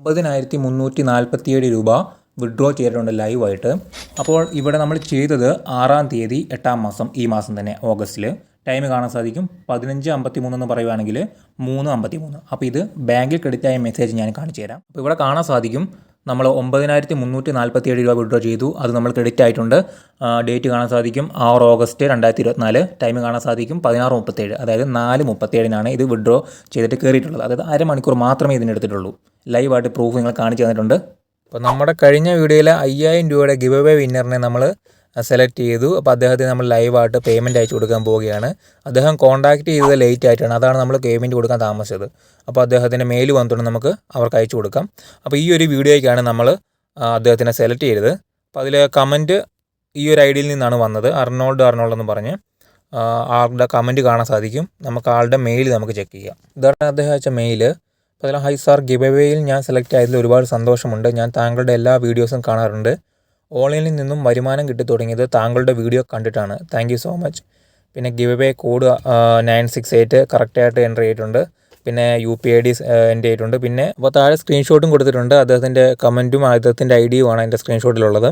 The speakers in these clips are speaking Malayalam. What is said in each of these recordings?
9,347 രൂപ വിഡ്രോ ചെയ്തിട്ടുണ്ട് ലൈവായിട്ട്. അപ്പോൾ ഇവിടെ നമ്മൾ ചെയ്തത് 6-ാം തീയതി 8-ാം മാസം, ഈ മാസം തന്നെ ഓഗസ്റ്റിൽ. ടൈം കാണാൻ സാധിക്കും 15:53 എന്ന് പറയുവാണെങ്കിൽ 3:53. അപ്പോൾ ഇത് ബാങ്കിൽ ക്രെഡിറ്റ് ആയ മെസ്സേജ് ഞാൻ കാണിച്ചു തരാം. അപ്പോൾ ഇവിടെ കാണാൻ സാധിക്കും നമ്മൾ 9,347 രൂപ വിഡ്രോ ചെയ്തു. അത് നമ്മൾ ക്രെഡിറ്റ് ആയിട്ടുണ്ട്. ഡേറ്റ് കാണാൻ സാധിക്കും 6 ഓഗസ്റ്റ് 2024. ടൈം കാണാൻ സാധിക്കും 16:37, അതായത് 4:37 ഇത് വിഡ്രോ ചെയ്തിട്ട് കയറിയിട്ടുള്ളത്. അതായത് അരമണിക്കൂർ മാത്രമേ ഇതിനെടുത്തിട്ടുള്ളൂ. ലൈവായിട്ട് പ്രൂഫ് നിങ്ങൾ കാണിച്ചു തന്നിട്ടുണ്ട്. അപ്പോൾ നമ്മുടെ കഴിഞ്ഞ വീഡിയോയിലെ 5,000 രൂപയുടെ ഗിവ് അവേ വിന്നറിനെ നമ്മൾ സെലക്ട് ചെയ്തു. അപ്പോൾ അദ്ദേഹത്തിന് നമ്മൾ ലൈവായിട്ട് പേയ്മെൻറ്റ് അയച്ചു കൊടുക്കാൻ പോവുകയാണ്. അദ്ദേഹം കോൺടാക്റ്റ് ചെയ്തത് ലേറ്റ് ആയിട്ടാണ്, അതാണ് നമ്മൾ പേയ്മെൻറ്റ് കൊടുക്കാൻ താമസിച്ചത്. അപ്പോൾ അദ്ദേഹത്തിൻ്റെ മെയിൽ വന്നിട്ടുണ്ട്, നമുക്ക് അവർക്ക് അയച്ചു കൊടുക്കാം. അപ്പോൾ ഈ ഒരു വീഡിയോയ്ക്കാണ് നമ്മൾ അദ്ദേഹത്തിനെ സെലക്ട് ചെയ്തത്. അപ്പോൾ അതിൽ കമൻറ്റ് ഈ ഒരു ഐഡിയിൽ നിന്നാണ് വന്നത്, അർണോൾഡ് എന്ന് പറഞ്ഞ് ആളുടെ കമൻറ്റ് കാണാൻ സാധിക്കും. നമുക്ക് ആളുടെ മെയിൽ നമുക്ക് ചെക്ക് ചെയ്യാം. ഇതാണ് അദ്ദേഹം അയച്ച മെയിൽ. അപ്പോൾ അതിൽ ഹൈ സാർ, ഗിവ് അവേയിൽ ഞാൻ സെലക്ട് ആയതിൽ ഒരുപാട് സന്തോഷമുണ്ട്. ഞാൻ താങ്കളുടെ എല്ലാ വീഡിയോസും കാണാറുണ്ട്. ഓൺലൈനിൽ നിന്നും വരുമാനം കിട്ടി തുടങ്ങിയത് താങ്കളുടെ വീഡിയോ കണ്ടിട്ടാണ്. Thank you so much. പിന്നെ ഗിവ് അവേ കോഡ് 968 കറക്റ്റായിട്ട് എൻ്റർ ചെയ്തിട്ടുണ്ട്. പിന്നെ UPID എൻ്റർ ചെയ്തിട്ടുണ്ട്. പിന്നെ അപ്പോൾ താഴെ സ്ക്രീൻഷോട്ടും കൊടുത്തിട്ടുണ്ട്. അദ്ദേഹത്തിൻ്റെ കമൻറ്റും അദ്ദേഹത്തിൻ്റെ ഐഡിയുമാണ് അതിൻ്റെ സ്ക്രീൻഷോട്ടിലുള്ളത്.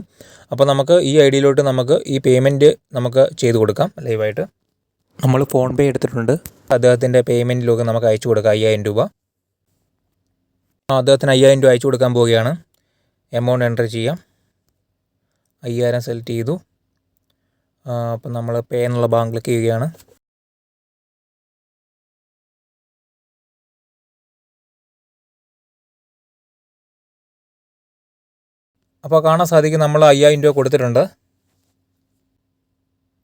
അപ്പോൾ നമുക്ക് ഈ ഐഡിയിലോട്ട് നമുക്ക് ഈ പേയ്മെൻറ്റ് നമുക്ക് ചെയ്ത് കൊടുക്കാം ലൈവായിട്ട്. നമ്മൾ ഫോൺ പേ എടുത്തിട്ടുണ്ട്. അദ്ദേഹത്തിൻ്റെ പേയ്മെൻറ്റിലൊക്കെ നമുക്ക് അയച്ചു കൊടുക്കാം 5,000 രൂപ. അദ്ദേഹത്തിന് 5,000 രൂപ അയച്ചു കൊടുക്കാൻ പോവുകയാണ്. എമൗണ്ട് എൻ്റർ ചെയ്യാം. 5,000 സെലക്ട് ചെയ്തു. അപ്പം നമ്മൾ പേ എന്നുള്ള ഭാഗം ക്ലിക്ക് ചെയ്യുകയാണ്. അപ്പോൾ കാണാൻ സാധിക്കും നമ്മൾ 5,000 രൂപ കൊടുത്തിട്ടുണ്ട്.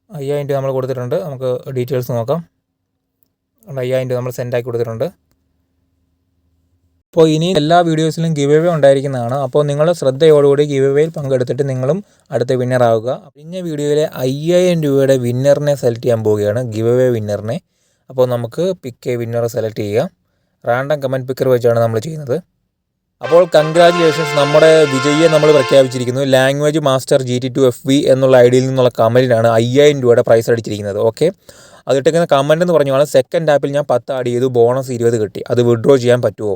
5,000 രൂപ നമ്മൾ കൊടുത്തിട്ടുണ്ട്. നമുക്ക് ഡീറ്റെയിൽസ് നോക്കാം. 5,000 രൂപ നമ്മൾ സെൻഡാക്കി കൊടുത്തിട്ടുണ്ട്. അപ്പോൾ ഇനി എല്ലാ വീഡിയോസിലും ഗിവ് അവേ ഉണ്ടായിരിക്കുന്നതാണ്. അപ്പോൾ നിങ്ങൾ ശ്രദ്ധയോടുകൂടി ഗിവ് അവേയിൽ പങ്കെടുത്തിട്ട് നിങ്ങളും അടുത്ത വിന്നർ ആവുക. കഴിഞ്ഞ വീഡിയോയിലെ 5,000 രൂപയുടെ വിന്നറിനെ സെലക്ട് ചെയ്യാൻ പോവുകയാണ്, ഗിവ് അവേ വിന്നറിനെ. അപ്പോൾ നമുക്ക് പിക്ക് എ വിന്നറെ സെലക്ട് ചെയ്യാം. റാൻഡം കമൻറ്റ് പിക്കർ വെച്ചാണ് നമ്മൾ ചെയ്യുന്നത്. അപ്പോൾ കൺഗ്രാജുലേഷൻസ്, നമ്മുടെ വിജയിയെ നമ്മൾ പ്രഖ്യാപിച്ചിരിക്കുന്നു. ലാംഗ്വേജ് മാസ്റ്റർ GT2FV എന്നുള്ള ഐഡിയിൽ നിന്നുള്ള കമൻറ്റിനാണ് 5,000 രൂപയുടെ പ്രൈസ് അടിച്ചിരിക്കുന്നത്. ഓക്കെ, അതിട്ടിരിക്കുന്ന കമൻറ്റ് എന്ന് പറഞ്ഞാൽ സെക്കൻഡ് ആപ്പിൽ ഞാൻ 10 ആഡ് ചെയ്തു, ബോണസ് 20 കിട്ടി. അത് വിഡ്രോ ചെയ്യാൻ പറ്റുമോ?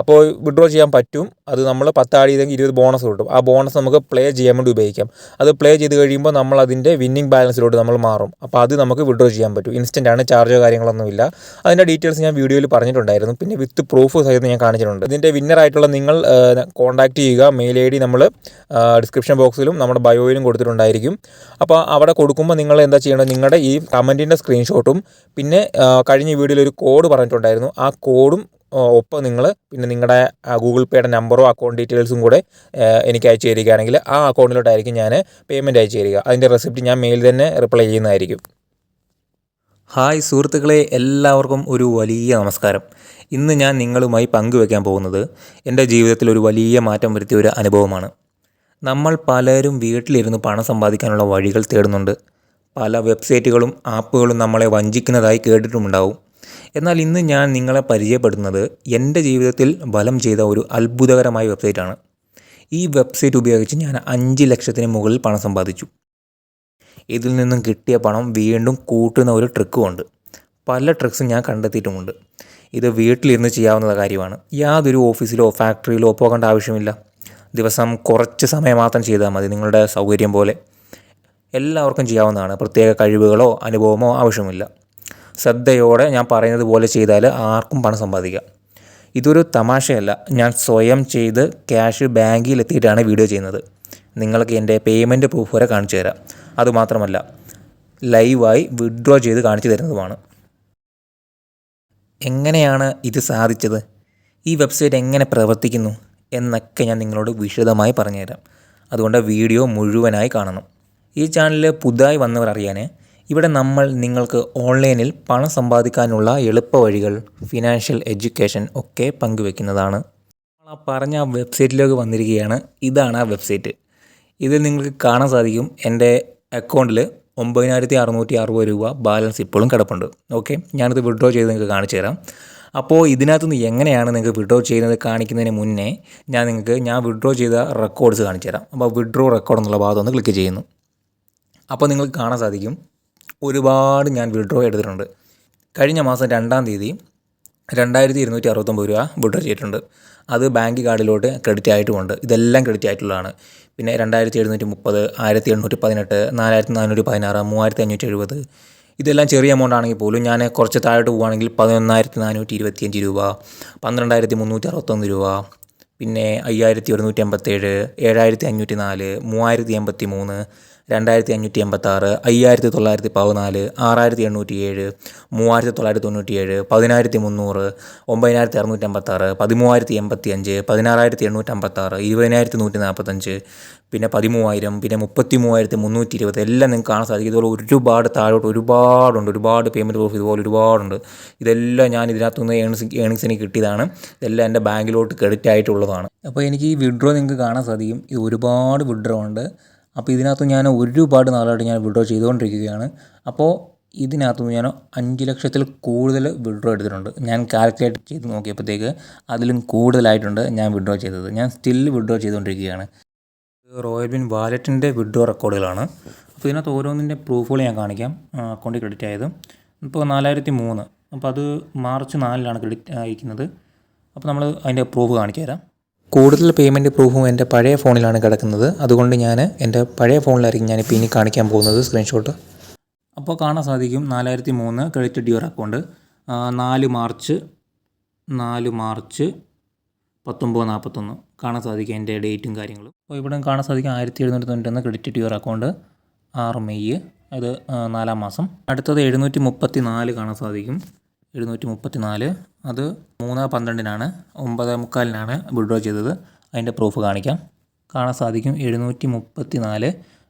അപ്പോൾ വിഡ്രോ ചെയ്യാൻ പറ്റും. അത് നമ്മൾ 10 ആഡ് ചെയ്തെങ്കിൽ 20 ബോണസ് കിട്ടും. ആ ബോണസ് നമുക്ക് പ്ലേ ചെയ്യാൻ വേണ്ടി ഉപയോഗിക്കാം. അത് പ്ലേ ചെയ്ത് കഴിയുമ്പോൾ നമ്മൾ അതിൻ്റെ വിന്നിംഗ് ബാലൻസിലോട്ട് നമ്മൾ മാറും. അപ്പോൾ അത് നമുക്ക് വിഡ്രോ ചെയ്യാൻ പറ്റും. ഇൻസ്റ്റൻ്റ് ആണ്, ചാർജോ കാര്യങ്ങളൊന്നുമില്ല. അതിൻ്റെ ഡീറ്റെയിൽസ് ഞാൻ വീഡിയോയിൽ പറഞ്ഞിട്ടുണ്ടായിരുന്നു. പിന്നെ വിത്ത് പ്രൂഫ് സഹിതം ഞാൻ കാണിച്ചിട്ടുണ്ട്. ഇതിൻ്റെ വിന്നറായിട്ടുള്ള നിങ്ങൾ കോൺടാക്റ്റ് ചെയ്യുക. മെയിൽ ID നമ്മൾ ഡിസ്ക്രിപ്ഷൻ ബോക്സിലും നമ്മുടെ ബയോയിലും കൊടുത്തിട്ടുണ്ടായിരിക്കും. അപ്പോൾ അവിടെ കൊടുക്കുമ്പോൾ നിങ്ങൾ എന്താ ചെയ്യേണ്ടത്, നിങ്ങളുടെ ഈ കമൻറ്റിൻ്റെ സ്ക്രീൻഷോട്ടും പിന്നെ കഴിഞ്ഞ വീഡിയോയിൽ ഒരു കോഡ് പറഞ്ഞിട്ടുണ്ടായിരുന്നു, ആ കോഡും ഒപ്പം നിങ്ങൾ പിന്നെ നിങ്ങളുടെ ഗൂഗിൾ പേയുടെ നമ്പറോ അക്കൗണ്ട് ഡീറ്റെയിൽസും കൂടെ എനിക്ക് അയച്ചു തരികയാണെങ്കിൽ ആ അക്കൗണ്ടിലോട്ടായിരിക്കും ഞാൻ പേയ്മെൻറ്റ് അയച്ചു തരിക. അതിൻ്റെ റെസിപ്റ്റ് ഞാൻ മെയിൽ തന്നെ റിപ്ലൈ ചെയ്യുന്നതായിരിക്കും. ഹായ് സുഹൃത്തുക്കളെ, എല്ലാവർക്കും ഒരു വലിയ നമസ്കാരം. ഇന്ന് ഞാൻ നിങ്ങളുമായി പങ്കുവയ്ക്കാൻ പോകുന്നത് എൻ്റെ ജീവിതത്തിൽ ഒരു വലിയ മാറ്റം വരുത്തിയ ഒരു അനുഭവമാണ്. നമ്മൾ പലരും വീട്ടിലിരുന്ന് പണം സമ്പാദിക്കാനുള്ള വഴികൾ തേടുന്നുണ്ട്. പല വെബ്സൈറ്റുകളും ആപ്പുകളും നമ്മളെ വഞ്ചിക്കുന്നതായി കേട്ടിട്ടുമുണ്ടാവും. എന്നാൽ ഇന്ന് ഞാൻ നിങ്ങളെ പരിചയപ്പെടുന്നത് എൻ്റെ ജീവിതത്തിൽ ബലം ചെയ്ത ഒരു അത്ഭുതകരമായ വെബ്സൈറ്റാണ്. ഈ വെബ്സൈറ്റ് ഉപയോഗിച്ച് ഞാൻ 5 ലക്ഷത്തിന് മുകളിൽ പണം സമ്പാദിച്ചു. ഇതിൽ നിന്നും കിട്ടിയ പണം വീണ്ടും കൂട്ടുന്ന ഒരു ട്രിക്കുമുണ്ട്. പല ട്രിക്സും ഞാൻ കണ്ടെത്തിയിട്ടുമുണ്ട്. ഇത് വീട്ടിലിരുന്ന് ചെയ്യാവുന്ന കാര്യമാണ്. യാതൊരു ഓഫീസിലോ ഫാക്ടറിയിലോ പോകേണ്ട ആവശ്യമില്ല. ദിവസം കുറച്ച് സമയം മാത്രം ചെയ്താൽ മതി, നിങ്ങളുടെ സൗകര്യം പോലെ. എല്ലാവർക്കും ചെയ്യാവുന്നതാണ്. പ്രത്യേക കഴിവുകളോ അനുഭവമോ ആവശ്യമില്ല. ശ്രദ്ധയോടെ ഞാൻ പറയുന്നത് പോലെ ചെയ്താൽ ആർക്കും പണം സമ്പാദിക്കാം. ഇതൊരു തമാശയല്ല. ഞാൻ സ്വയം ചെയ്ത് ക്യാഷ് ബാങ്കിൽ എത്തിയിട്ടാണ് വീഡിയോ ചെയ്യുന്നത്. നിങ്ങൾക്ക് എൻ്റെ പേയ്മെൻറ്റ് പ്രൂഫ് വരെ കാണിച്ചു തരാം. അതുമാത്രമല്ല, ലൈവായി വിഡ്രോ ചെയ്ത് കാണിച്ചു തരുന്നതുമാണ്. എങ്ങനെയാണ് ഇത് സാധിച്ചത്, ഈ വെബ്സൈറ്റ് എങ്ങനെ പ്രവർത്തിക്കുന്നു എന്നൊക്കെ ഞാൻ നിങ്ങളോട് വിശദമായി പറഞ്ഞുതരാം. അതുകൊണ്ട് വീഡിയോ മുഴുവനായി കാണണം. ഈ ചാനലിൽ പുതുതായി വന്നവർ അറിയാൻ, ഇവിടെ നമ്മൾ നിങ്ങൾക്ക് ഓൺലൈനിൽ പണം സമ്പാദിക്കാനുള്ള എളുപ്പ വഴികൾ, ഫിനാൻഷ്യൽ എഡ്യൂക്കേഷൻ ഒക്കെ പങ്കുവെക്കുന്നതാണ്. നമ്മൾ പറഞ്ഞ വെബ്സൈറ്റിലേക്ക് വന്നിരിക്കുകയാണ്. ഇതാണ് ആ വെബ്സൈറ്റ്. ഇതിൽ നിങ്ങൾക്ക് കാണാൻ സാധിക്കും എൻ്റെ അക്കൗണ്ടിൽ 9,660 രൂപ ബാലൻസ് ഇപ്പോഴും കിടപ്പുണ്ട്. ഓക്കെ, ഞാനിത് വിഡ്രോ ചെയ്ത് നിങ്ങൾക്ക് കാണിച്ചു തരാം. അപ്പോൾ ഇതിനകത്തുനിന്ന് എങ്ങനെയാണ് നിങ്ങൾക്ക് വിഡ്രോ ചെയ്യുന്നത് കാണിക്കുന്നതിന് മുന്നേ ഞാൻ വിഡ്രോ ചെയ്ത റെക്കോർഡ്സ് കാണിച്ചു തരാം. അപ്പോൾ വിഡ്രോ റെക്കോർഡ് എന്നുള്ള ഭാഗം ഒന്ന് ക്ലിക്ക് ചെയ്യുന്നു. അപ്പോൾ നിങ്ങൾക്ക് കാണാൻ സാധിക്കും ഒരുപാട് ഞാൻ വിഡ്രോ എടുത്തിട്ടുണ്ട്. കഴിഞ്ഞ മാസം 2-ാം തീയതി 2269 രൂപ വിഡ്രോ ചെയ്തിട്ടുണ്ട്. അത് ബാങ്ക് കാർഡിലോട്ട് ക്രെഡിറ്റ് ആയിട്ടുമുണ്ട്. ഇതെല്ലാം ക്രെഡിറ്റ് ആയിട്ടുള്ളതാണ്. പിന്നെ 2730, 1818, 4416, 3570 ഇതെല്ലാം ചെറിയ എമൗണ്ട് ആണെങ്കിൽ പോലും ഞാൻ കുറച്ച് താഴോട്ട് പോവുകയാണെങ്കിൽ 11425 രൂപ, 12361 രൂപ, പിന്നെ 5187, 7504, 3083, 2586, 5914, 6807, 3997, 10300, 9656, 13085, 16856, 20145, പിന്നെ 13000, പിന്നെ 33320 എല്ലാം നിങ്ങൾക്ക് കാണാൻ സാധിക്കും. ഇതുപോലെ ഒരുപാട് താഴോട്ട് ഒരുപാട് പേയ്മെൻറ്റ് പ്രൂഫ് ഇതുപോലെ ഒരുപാടുണ്ട്. ഇതെല്ലാം ഞാൻ ഇതിനകത്തുനിന്ന് ഏണിങ്സ് എനിക്ക് കിട്ടിയതാണ്. ഇതെല്ലാം എൻ്റെ ബാങ്കിലോട്ട് ക്രെഡിറ്റ് ആയിട്ടുള്ളതാണ്. അപ്പോൾ എനിക്ക് ഈ വിഡ്രോ നിങ്ങൾക്ക് കാണാൻ സാധിക്കും. ഇത് ഒരുപാട് വിഡ്രോ ഉണ്ട്. അപ്പോൾ ഇതിനകത്ത് ഞാൻ ഒരുപാട് നാളായിട്ട് ഞാൻ വിഡ്രോ ചെയ്തുകൊണ്ടിരിക്കുകയാണ്. അപ്പോൾ ഇതിനകത്തുനിന്ന് ഞാൻ 5 ലക്ഷത്തിൽ കൂടുതൽ വിഡ്രോ എടുത്തിട്ടുണ്ട്. ഞാൻ കാൽക്കുലേറ്റ് ചെയ്ത് നോക്കിയപ്പോഴത്തേക്ക് അതിലും കൂടുതലായിട്ടുണ്ട് ഞാൻ വിഡ്രോ ചെയ്തത്. ഞാൻ സ്റ്റിൽ വിഡ്രോ ചെയ്തുകൊണ്ടിരിക്കുകയാണ്. റോയൽ വിൻ വാലറ്റിൻ്റെ വിഡ്രോ റെക്കോർഡുകളാണ്. അപ്പോൾ ഇതിനകത്ത് ഓരോന്നിൻ്റെ പ്രൂഫുകൾ ഞാൻ കാണിക്കാം. അക്കൗണ്ടിൽ ക്രെഡിറ്റ് ആയത് ഇപ്പോൾ 4003. അപ്പോൾ അത് മാർച്ച് 4-ലാണ് ക്രെഡിറ്റ് ആയിരിക്കുന്നത്. അപ്പോൾ നമ്മൾ അതിൻ്റെ പ്രൂഫ് കാണിച്ചു തരാം. കൂടുതൽ പേയ്മെൻറ്റ് പ്രൂഫും എൻ്റെ പഴയ ഫോണിലാണ് കിടക്കുന്നത്. അതുകൊണ്ട് ഞാൻ എൻ്റെ പഴയ ഫോണിലായിരിക്കും ഞാനിപ്പോൾ ഇനി കാണിക്കാൻ പോകുന്നത് സ്ക്രീൻഷോട്ട്. അപ്പോൾ കാണാൻ സാധിക്കും 4003 ക്രെഡിറ്റഡ് യുവർ അക്കൗണ്ട് 4 മാർച്ച് 1941 കാണാൻ സാധിക്കും എൻ്റെ ഡേറ്റും കാര്യങ്ങളും. അപ്പോൾ ഇവിടെ കാണാൻ സാധിക്കും 1791 ക്രെഡിറ്റഡ് യുവർ അക്കൗണ്ട് 6 മെയ്, അത് 4-ാം മാസം. അടുത്തത് 734 കാണാൻ സാധിക്കും. 734 അത് 3/12-നാണ് 9:45-നാണ് വിഡ്രോ ചെയ്തത്. അതിൻ്റെ പ്രൂഫ് കാണിക്കാം. കാണാൻ സാധിക്കും 734.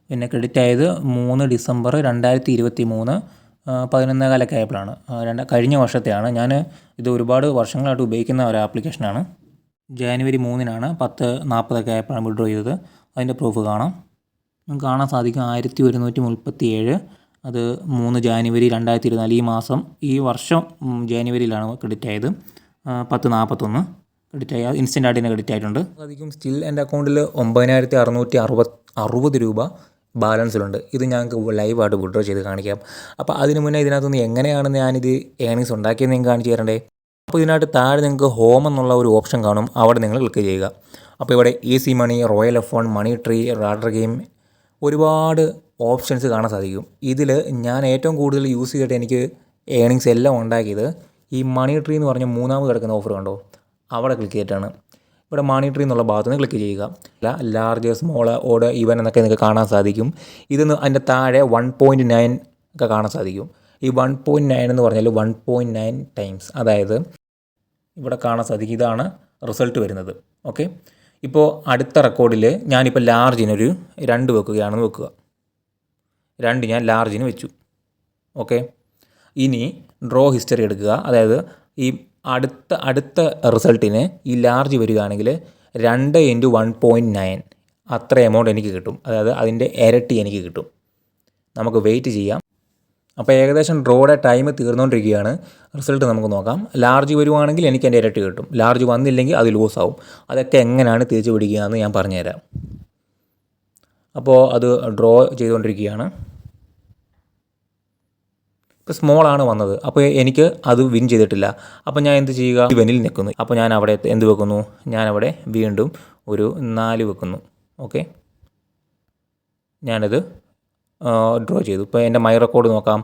പിന്നെ ക്രെഡിറ്റ് ആയത് 3 ഡിസംബർ 2023 11:15 ആയപ്പോഴാണ്. കഴിഞ്ഞ വർഷത്തെയാണ്. ഞാൻ ഇത് ഒരുപാട് വർഷങ്ങളായിട്ട് ഉപയോഗിക്കുന്ന ഒരു ആപ്ലിക്കേഷനാണ്. ജാനുവരി 3-നാണ് 10:40 ആയപ്പോഴാണ് വിഡ്രോ ചെയ്തത്. അതിൻ്റെ പ്രൂഫ് കാണാം. കാണാൻ സാധിക്കും 1137. അത് 3 ജാനുവരി 2024 ഈ മാസം, ഈ വർഷം ജാനുവരിയിലാണ് ക്രെഡിറ്റ് ആയത്. 10:41 ക്രെഡിറ്റ് ആയി. ഇൻസ്റ്റൻ്റ് ആയിട്ട് തന്നെ ക്രെഡിറ്റ് ആയിട്ടുണ്ട്. സാധിക്കും സ്റ്റിൽ എൻ്റെ അക്കൗണ്ടിൽ 9660 രൂപ ബാലൻസിലുണ്ട്. ഇത് ഞങ്ങൾക്ക് ലൈവായിട്ട് വിഡ്രോ ചെയ്ത് കാണിക്കാം. അപ്പോൾ അതിന് മുന്നേ ഇതിനകത്തുനിന്ന് എങ്ങനെയാണ് ഞാനിത് ഏണിങ്സ് ഉണ്ടാക്കിയെന്ന് നിങ്ങൾക്ക് കാണിച്ചു തരണ്ടേ. അപ്പോൾ ഇതിനകത്ത് താഴെ നിങ്ങൾക്ക് ഹോം എന്നുള്ള ഒരു ഓപ്ഷൻ കാണും. അവിടെ നിങ്ങൾ ക്ലിക്ക് ചെയ്യുക. അപ്പോൾ ഇവിടെ ഈസി മണി, റോയൽ F1, മണി ട്രീ, റാഡർ ഗെയിം ഒരുപാട് ഓപ്ഷൻസ് കാണാൻ സാധിക്കും. ഇതിൽ ഞാൻ ഏറ്റവും കൂടുതൽ യൂസ് ചെയ്തിട്ട് എനിക്ക് ഏണിങ്സ് എല്ലാം ഉണ്ടാക്കിയത് ഈ മണി ട്രീ എന്ന് പറഞ്ഞ 3-ാമത് കിടക്കുന്ന ഓഫർ കണ്ടോ, അവിടെ ക്ലിക്ക് ചെയ്തിട്ടാണ്. ഇവിടെ മണി ട്രീ എന്നുള്ള ഭാഗത്ത് നിന്ന് ക്ലിക്ക് ചെയ്യുക. ലാർജ്, സ്മോൾ, ഓഡ്, ഈവൻ എന്നൊക്കെ നിങ്ങൾക്ക് കാണാൻ സാധിക്കും. ഇതിന്ന് അതിൻ്റെ താഴെ 1.9 ഒക്കെ കാണാൻ സാധിക്കും. ഈ 1.9 എന്ന് പറഞ്ഞാൽ 1.9 ടൈംസ്, അതായത് ഇവിടെ കാണാൻ സാധിക്കും. ഇതാണ് റിസൾട്ട് വരുന്നത്. ഓക്കെ, ഇപ്പോൾ അടുത്ത റെക്കോർഡിൽ ഞാനിപ്പോൾ ലാർജിനൊരു 2 വെക്കുകയാണെന്ന് വെക്കുക. 2 ഞാൻ ലാർജിന് വെച്ചു. ഓക്കെ, ഇനി ഡ്രോ ഹിസ്റ്ററി എടുക്കുക. അതായത് ഈ അടുത്ത റിസൾട്ടിന് ഈ ലാർജ് വരികയാണെങ്കിൽ 2 × 1.9 അത്ര എമൗണ്ട് എനിക്ക് കിട്ടും. അതായത് അതിൻ്റെ ഇരട്ടി എനിക്ക് കിട്ടും. നമുക്ക് വെയിറ്റ് ചെയ്യാം. അപ്പോൾ ഏകദേശം ഡ്രോയുടെ ടൈം തീർന്നുകൊണ്ടിരിക്കുകയാണ്. റിസൾട്ട് നമുക്ക് നോക്കാം. ലാർജ് വരുവാണെങ്കിൽ എനിക്ക് എൻ്റെ ഇരട്ടി കിട്ടും. ലാർജ് വന്നില്ലെങ്കിൽ അത് ലോസ് ആവും. അതൊക്കെ എങ്ങനെയാണ് തിരിച്ചു പിടിക്കുക എന്ന് ഞാൻ പറഞ്ഞുതരാം. അപ്പോൾ അത് ഡ്രോ ചെയ്തുകൊണ്ടിരിക്കുകയാണ്. ഇപ്പോൾ സ്മോളാണ് വന്നത്. അപ്പോൾ എനിക്ക് അത് വിൻ ചെയ്തിട്ടില്ല. അപ്പോൾ ഞാൻ എന്ത് ചെയ്യുക, ഇവനിൽ നിൽക്കുന്നു. അപ്പോൾ ഞാൻ അവിടെ എന്ത് വെക്കുന്നു, ഞാനവിടെ വീണ്ടും ഒരു 4 വെക്കുന്നു. ഓക്കെ, ഞാനത് ഡ്രോ ചെയ്തു. ഇപ്പോൾ എൻ്റെ മൈ റെക്കോർഡ് നോക്കാം.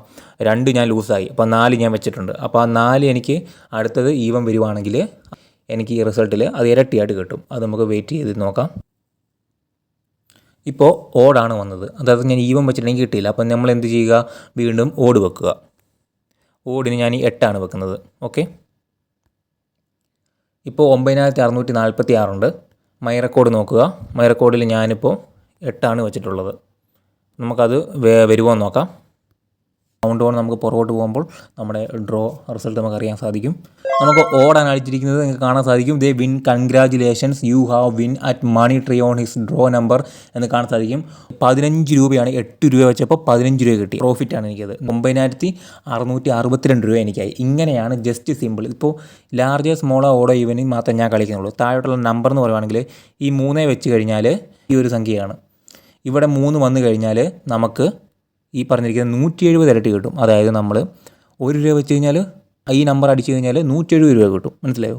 2 ഞാൻ ലൂസായി. അപ്പോൾ 4 ഞാൻ വെച്ചിട്ടുണ്ട്. അപ്പോൾ ആ 4 എനിക്ക് അടുത്തത് ഈവൻ വരുവാണെങ്കിൽ എനിക്ക് ഈ റിസൾട്ടിൽ അത് ഇരട്ടിയായിട്ട് കിട്ടും. അത് നമുക്ക് വെയിറ്റ് ചെയ്ത് നോക്കാം. ഇപ്പോൾ ഓടാണ് വന്നത്. അതായത് ഞാൻ ഈവൻ വെച്ചിട്ടുണ്ടെങ്കിൽ കിട്ടിയില്ല. അപ്പോൾ നമ്മൾ എന്ത് ചെയ്യുക, വീണ്ടും ഓട് വെക്കുക. ഓടിന് ഞാൻ 8 വെക്കുന്നത്. ഓക്കെ, ഇപ്പോൾ 9646 ഉണ്ട്. മൈ റെക്കോർഡ് നോക്കുക. മൈ റെക്കോർഡിൽ ഞാനിപ്പോൾ 8 വെച്ചിട്ടുള്ളത്. നമുക്കത് വരുമോ എന്ന് നോക്കാം. കൗണ്ട് ഡൗൺ നമുക്ക് പുറകോട്ട് പോകുമ്പോൾ നമ്മുടെ ഡ്രോ റിസൾട്ട് നമുക്ക് അറിയാൻ സാധിക്കും. നമുക്ക് ഓടാണ് അടിച്ചിരിക്കുന്നത്. നിങ്ങൾക്ക് കാണാൻ സാധിക്കും. ദേ win, congratulations, you have win at money tree on his draw number എന്ന് കാണാൻ സാധിക്കും. 15 രൂപയാണ്. 8 രൂപ വെച്ചപ്പോൾ 15 രൂപ കിട്ടി. പ്രോഫിറ്റാണ് എനിക്കത്. 9662 രൂപ എനിക്കായി. ഇങ്ങനെയാണ് ജസ്റ്റ് സിമ്പിൾ. ഇപ്പോൾ ലാർജ്, സ്മോളോ, ഓടോ, ഈവനിൽ മാത്രമേ ഞാൻ കളിക്കുന്നുള്ളൂ. താഴോട്ടുള്ള നമ്പർ എന്ന് പറയുവാണെങ്കിൽ ഈ 3 വെച്ച് കഴിഞ്ഞാൽ ഈ ഒരു സംഖ്യയാണ്. ഇവിടെ 3 വന്നു കഴിഞ്ഞാൽ നമുക്ക് ഈ പറഞ്ഞിരിക്കുന്ന 170 ഇരട്ടി കിട്ടും. അതായത് നമ്മൾ 1 രൂപ വെച്ച് കഴിഞ്ഞാൽ ഈ നമ്പർ അടിച്ചു കഴിഞ്ഞാൽ 170 രൂപ കിട്ടും. മനസ്സിലായോ?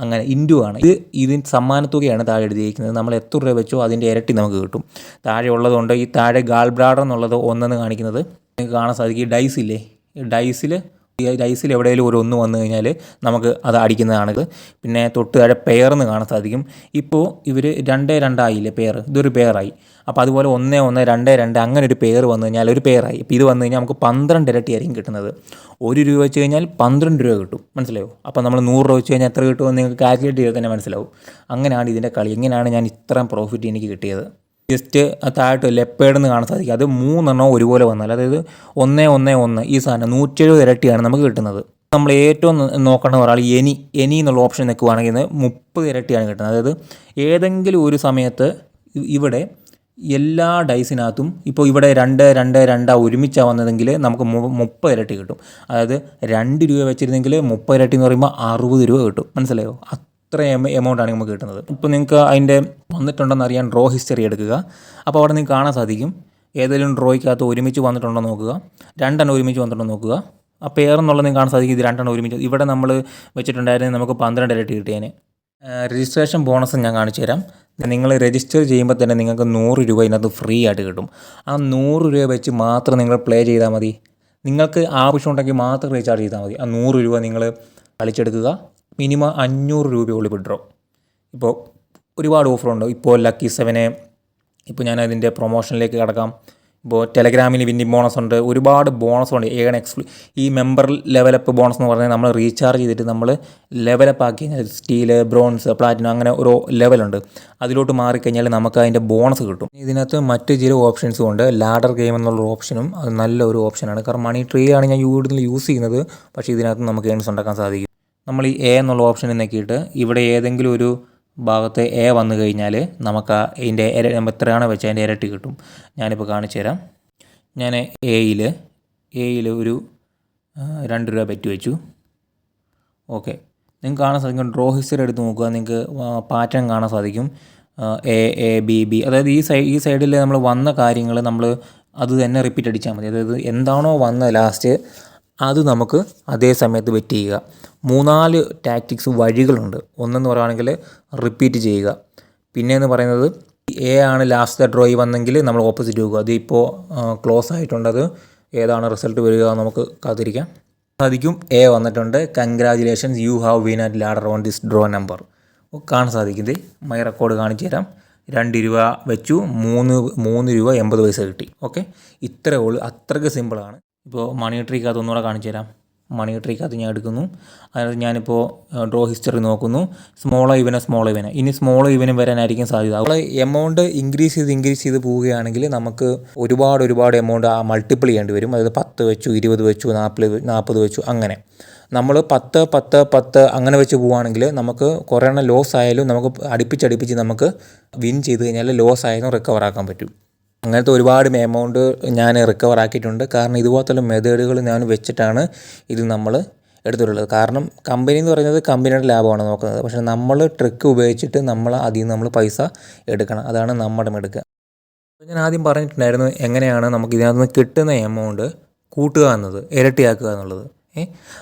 അങ്ങനെ ഇൻറ്റു ആണ് ഇതിന് സമ്മാനത്തുകയാണ് താഴെ എഴുതിയിരിക്കുന്നത്. നമ്മൾ എത്ര രൂപ വെച്ചോ അതിൻ്റെ ഇരട്ടി നമുക്ക് കിട്ടും. താഴെ ഉള്ളതുകൊണ്ട് ഈ താഴെ ഗാൾ ബ്ലാഡർ എന്നുള്ളത് ഒന്നെന്ന് കാണിക്കുന്നത് നിങ്ങൾക്ക് കാണാൻ സാധിക്കും. ഈ ഡൈസില്ലേ, ഈ ഡൈസിൽ എവിടെയെങ്കിലും ഒരു 1 വന്നു കഴിഞ്ഞാൽ നമുക്ക് അത് അടിക്കുന്നതാണിത്. പിന്നെ തൊട്ട് താഴെ പെയർന്ന് കാണാൻ സാധിക്കും. ഇപ്പോൾ ഇവർ 2-2 ആയില്ലേ പെയർ, ഇതൊരു പെയറായി. അപ്പോൾ അതുപോലെ 1-1, 2-2 അങ്ങനെ ഒരു പെയർ വന്നു കഴിഞ്ഞാൽ ഒരു പെയറായി. ഇപ്പോൾ ഇത് വന്നു കഴിഞ്ഞാൽ നമുക്ക് 12 ഇരട്ടിയായിരിക്കും കിട്ടുന്നത്. 1 രൂപ വെച്ച് കഴിഞ്ഞാൽ 12 രൂപ കിട്ടും. മനസ്സിലായോ? അപ്പോൾ നമ്മൾ 100 രൂപ വെച്ച് കഴിഞ്ഞാൽ എത്ര കിട്ടുമെന്ന് നിങ്ങൾക്ക് കാൽക്കുലേറ്റ് ചെയ്താൽ തന്നെ മനസ്സിലാവും. അങ്ങനെയാണ് ഇതിൻ്റെ കളി. എങ്ങനെയാണ് ഞാൻ ഇത്രയും പ്രോഫിറ്റ് എനിക്ക് കിട്ടിയത്? ജസ്റ്റ് താഴോട്ട് ലെപ്പേഡെന്ന് കാണാൻ സാധിക്കും. അത് 3 എണ്ണം ഒരുപോലെ വന്നാൽ, അതായത് 1-1-1 ഈ സാധനം 170 ഇരട്ടിയാണ് നമുക്ക് കിട്ടുന്നത്. നമ്മൾ ഏറ്റവും നോക്കേണ്ട ഒരാൾ എനി എന്നുള്ള ഓപ്ഷൻ നിൽക്കുവാണെങ്കിൽ 30 ഇരട്ടിയാണ് കിട്ടുന്നത്. അതായത് ഏതെങ്കിലും ഒരു സമയത്ത് ഇവിടെ എല്ലാ ഡൈസിനകത്തും ഇപ്പോൾ ഇവിടെ 2-2-2 ഒരുമിച്ചാണ് വന്നതെങ്കിൽ നമുക്ക് 30 ഇരട്ടി കിട്ടും. അതായത് 2 രൂപ വെച്ചിരുന്നെങ്കിൽ 30 ഇരട്ടി എന്ന് പറയുമ്പോൾ 60 രൂപ കിട്ടും. മനസ്സിലായോ? അത്രയും എമൗണ്ടാണ് നമുക്ക് കിട്ടുന്നത്. ഇപ്പോൾ നിങ്ങൾക്ക് അതിൻ്റെ വന്നിട്ടുണ്ടെന്ന് അറിയാൻ ഡ്രോ ഹിസ്റ്ററി എടുക്കുക. അപ്പോൾ അവിടെ നിങ്ങൾക്ക് കാണാൻ സാധിക്കും ഏതെങ്കിലും ഡ്രോയ്ക്കകത്ത് ഒരുമിച്ച് വന്നിട്ടുണ്ടോ നോക്കുക, 2 എണ്ണം ഒരുമിച്ച് വന്നിട്ടുണ്ടോ നോക്കുക. ആ പെയർ എന്നുള്ളത് നിങ്ങൾക്ക് കാണാൻ സാധിക്കും. ഇത് 2 എണ്ണം ഒരുമിച്ച് ഇവിടെ നമ്മൾ വെച്ചിട്ടുണ്ടായിരുന്നെങ്കിൽ നമുക്ക് 12 ഇരട്ടി കിട്ടിയേനെ. രജിസ്ട്രേഷൻ ബോണസ് ഞാൻ കാണിച്ചു തരാം. നിങ്ങൾ രജിസ്റ്റർ ചെയ്യുമ്പോൾ തന്നെ നിങ്ങൾക്ക് 100 രൂപ ഇതിനകത്ത് ഫ്രീ ആയിട്ട് കിട്ടും. ആ 100 രൂപ വെച്ച് മാത്രം നിങ്ങൾ പ്ലേ ചെയ്താൽ മതി. നിങ്ങൾക്ക് ആവശ്യമുണ്ടെങ്കിൽ മാത്രം റീചാർജ് ചെയ്താൽ മതി. ആ 100 രൂപ നിങ്ങൾ കളിച്ചെടുക്കുക. മിനിമം 500 രൂപയുള്ളൂ വിഡ്രോ. ഇപ്പോൾ ഒരുപാട് ഓഫറുണ്ട്. ഇപ്പോൾ ലക്കി 7 ഇപ്പോൾ ഞാൻ അതിൻ്റെ പ്രൊമോഷനിലേക്ക് കടക്കാം. ഇപ്പോൾ ടെലഗ്രാമിൽ വിന്നിംഗ് ബോണസ് ഉണ്ട്, ഒരുപാട് ബോണസ് ഉണ്ട്. ഈ മെമ്പർ ലെവലപ്പ് ബോണസ് എന്ന് പറഞ്ഞാൽ നമ്മൾ റീചാർജ് ചെയ്തിട്ട് നമ്മൾ ലെവലപ്പ് ആക്കി കഴിഞ്ഞാൽ സ്റ്റീല്, ബ്രോൺസ്, പ്ലാറ്റിനം അങ്ങനെ ഓരോ ലെവലുണ്ട്. അതിലോട്ട് മാറിക്കഴിഞ്ഞാൽ നമുക്ക് അതിൻ്റെ ബോണസ് കിട്ടും. ഇതിനകത്ത് മറ്റ് ചില ഓപ്ഷൻസും ഉണ്ട്. ലാഡർ ഗെയിം എന്നുള്ള ഓപ്ഷനും അത് നല്ലൊരു ഓപ്ഷനാണ്. കാരണം മണി ട്രീ ആണ് ഞാൻ കൂടുതൽ യൂസ് ചെയ്യുന്നത്. പക്ഷേ ഇതിനകത്ത് നമുക്ക് ഏൺസ് ഉണ്ടാക്കാൻ സാധിക്കും. നമ്മൾ ഈ എ എന്നുള്ള ഓപ്ഷനിൽ നോക്കിയിട്ട് ഇവിടെ ഏതെങ്കിലും ഒരു ഭാഗത്ത് എ വന്നു കഴിഞ്ഞാൽ നമുക്ക് ഇതിൻ്റെ എത്രയാണ് വെച്ചാൽ അതിൻ്റെ ഇരട്ടി കിട്ടും. ഞാനിപ്പോൾ കാണിച്ചു തരാം. ഞാൻ എയിൽ ഒരു 2 രൂപ ബെറ്റ് വെച്ചു. ഓക്കെ, നിങ്ങൾക്ക് കാണാൻ സാധിക്കും. ഡ്രോ ഹിസ്റ്ററി എടുത്ത് നോക്കുക, നിങ്ങൾക്ക് പാറ്റേൺ കാണാൻ സാധിക്കും. എ ബി അതായത് ഈ സൈഡിൽ നമ്മൾ വന്ന കാര്യങ്ങൾ നമ്മൾ അത് തന്നെ റിപ്പീറ്റ് അടിച്ചാൽ മതി. അതായത് എന്താണോ വന്നത് ലാസ്റ്റ് അത് നമുക്ക് അതേ സമയത്ത് ബെറ്റ് ചെയ്യുക. 3-4 ടാക്ടിക്സ് വഴികളുണ്ട്. ഒന്നെന്ന് പറയുകയാണെങ്കിൽ റിപ്പീറ്റ് ചെയ്യുക. പിന്നെയെന്ന് പറയുന്നത് എ ആണ് ലാസ്റ്റ് ഡ്രോയി വന്നെങ്കിൽ നമ്മൾ ഓപ്പോസിറ്റ് പോകുക. അതിപ്പോൾ ക്ലോസ് ആയിട്ടുണ്ട്. അത് ഏതാണ് റിസൾട്ട് വരിക നമുക്ക് കാത്തിരിക്കാം. സാധിക്കും എ വന്നിട്ടുണ്ട്. Congratulations, you have win at ladder on this draw number. കാണാൻ സാധിക്കുന്നത് മൈ റെക്കോർഡ് കാണിച്ചു തരാം. 2 രൂപ വെച്ചു, 3 രൂപ 80 പൈസ കിട്ടി. ഓക്കെ, ഇത്രയേ ഉള്ളൂ. അത്രയ്ക്ക് സിമ്പിളാണ്. ഇപ്പോൾ മണി ട്രീക്കകത്ത് ഒന്നുകൂടെ കാണിച്ചു തരാം. മണി ട്രീക്കകത്ത് ഞാൻ എടുക്കുന്നു. അതായത് ഞാനിപ്പോൾ ഡ്രോ ഹിസ്റ്ററി നോക്കുന്നു. സ്മോൾ ഇവന് ഇനി സ്മോൾ ഇവനും വരാനായിരിക്കും സാധ്യത. അപ്പോൾ എമൗണ്ട് ഇൻക്രീസ് ചെയ്ത് പോവുകയാണെങ്കിൽ നമുക്ക് ഒരുപാട് എമൗണ്ട് മൾട്ടിപ്പിൾ ചെയ്യേണ്ടി വരും. അതായത് 10 വെച്ചു, 20 വെച്ചു, 40 വെച്ചു, അങ്ങനെ നമ്മൾ 10 അങ്ങനെ വെച്ച് പോവുകയാണെങ്കിൽ നമുക്ക് കുറേ എണ്ണം ലോസ് ആയാലും നമുക്ക് അടുപ്പിച്ച് നമുക്ക് വിൻ ചെയ്ത് കഴിഞ്ഞാൽ ലോസ് ആയാലും റിക്കവർ ആക്കാൻ പറ്റും. അങ്ങനത്തെ ഒരുപാട് എമൗണ്ട് ഞാൻ റിക്കവർ ആക്കിയിട്ടുണ്ട്. കാരണം ഇതുപോലത്തുള്ള മെത്തേഡുകൾ ഞാൻ വെച്ചിട്ടാണ് ഇത് നമ്മൾ എടുത്തിട്ടുള്ളത്. കാരണം കമ്പനി എന്ന് പറയുന്നത് കമ്പനിയുടെ ലാഭമാണ് നോക്കുന്നത്. പക്ഷേ നമ്മൾ ട്രിക്ക് ഉപയോഗിച്ചിട്ട് അതിൽ നിന്ന് നമ്മൾ പൈസ എടുക്കണം. അതാണ് നമ്മുടെ മെടുക്കുക. ഞാൻ ആദ്യം പറഞ്ഞിട്ടുണ്ടായിരുന്നു എങ്ങനെയാണ് നമുക്ക് ഇതിനകത്ത് നിന്ന് കിട്ടുന്ന എമൗണ്ട് കൂട്ടുക എന്നത്, ഇരട്ടിയാക്കുക എന്നുള്ളത്.